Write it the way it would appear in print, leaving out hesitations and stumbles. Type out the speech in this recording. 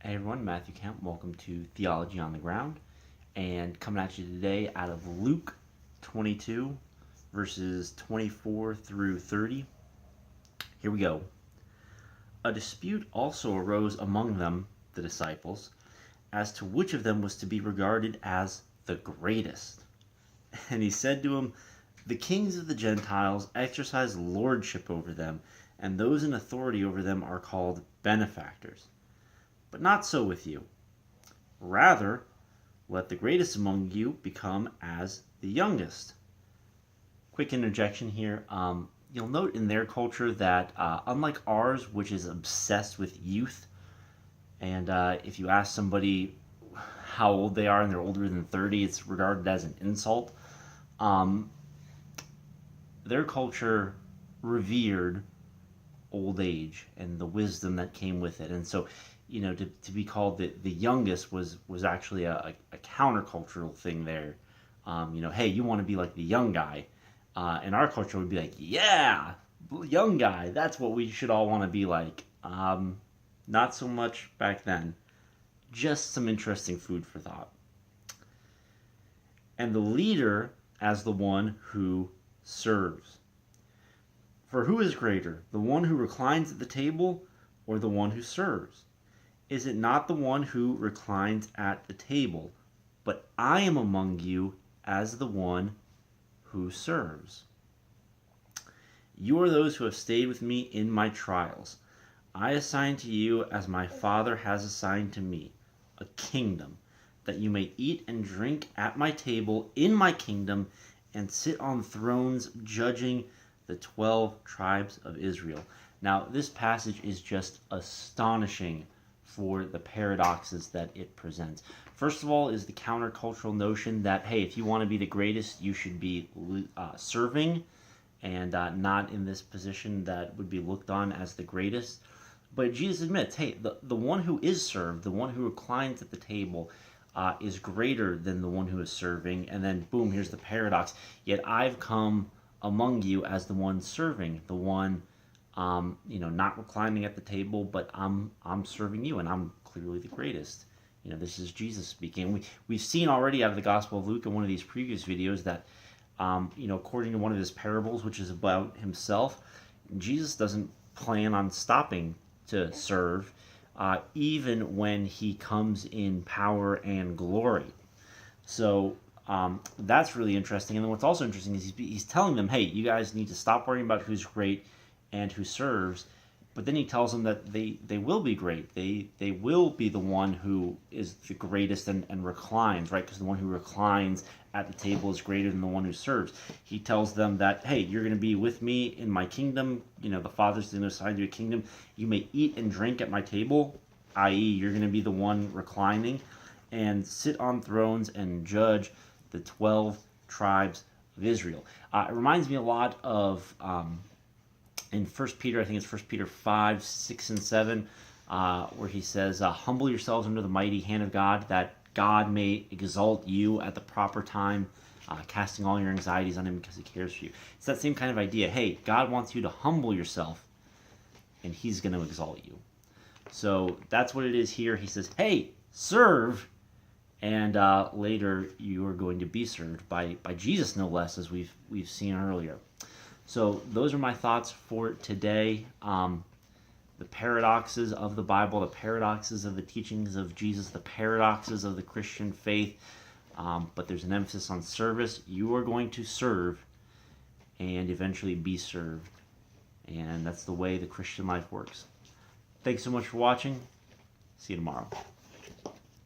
Hey everyone, Matthew Kemp. Welcome to Theology on the Ground, and coming at you today out of Luke 22, verses 24 through 30. Here we go. A dispute also arose among them, the disciples, as to which of them was to be regarded as the greatest. And he said to him, "The kings of the Gentiles exercise lordship over them, and those in authority over them are called benefactors. But not so with you. Rather, let the greatest among you become as the youngest." Quick interjection here. You'll note in their culture that unlike ours, which is obsessed with youth, and if you ask somebody how old they are and they're older than 30, it's regarded as an insult. Their culture revered old age and the wisdom that came with it. And so, to be called the youngest was actually a countercultural thing there. Hey, you want to be like the young guy. In our culture would be like, yeah, young guy, that's what we should all want to be like. Not so much back then. Just some interesting food for thought. And the leader as the one who serves. For who is greater, the one who reclines at the table or the one who serves? Is it not the one who reclines at the table? But I am among you as the one who serves. You are those who have stayed with me in my trials. I assign to you, as my Father has assigned to me, a kingdom, that you may eat and drink at my table in my kingdom and sit on thrones judging the 12 tribes of Israel. Now, this passage is just astonishing for the paradoxes that it presents. First of all is the countercultural notion that, hey, if you want to be the greatest, you should be serving and not in this position that would be looked on as the greatest. But Jesus admits, hey, the one who is served, the one who reclines at the table, is greater than the one who is serving. And then, boom, here's the paradox. Yet I've come among you as the one serving, the one not reclining at the table, but I'm serving you, and I'm clearly the greatest. This is Jesus speaking. We've seen already out of the Gospel of Luke in one of these previous videos that, according to one of his parables, which is about himself, Jesus doesn't plan on stopping to serve, even when he comes in power and glory. So that's really interesting. And then what's also interesting is he's telling them, hey, you guys need to stop worrying about who's great and who serves. But then he tells them that they will be great. They will be the one who is the greatest and reclines, right? Because the one who reclines at the table is greater than the one who serves. He tells them that, hey, you're going to be with me in my kingdom. The Father's going to assign you a kingdom. You may eat and drink at my table, i.e., you're going to be the one reclining, and sit on thrones and judge the 12 tribes of Israel. It reminds me a lot of in 1 Peter, I think it's 1 Peter 5, 6, and 7, where he says, humble yourselves under the mighty hand of God, that God may exalt you at the proper time, casting all your anxieties on him because he cares for you. It's that same kind of idea. Hey, God wants you to humble yourself, and he's going to exalt you. So that's what it is here. He says, hey, serve, and later you are going to be served by Jesus, no less, as we've seen earlier. So those are my thoughts for today. The paradoxes of the Bible, the paradoxes of the teachings of Jesus, the paradoxes of the Christian faith. But there's an emphasis on service. You are going to serve and eventually be served. And that's the way the Christian life works. Thanks so much for watching. See you tomorrow.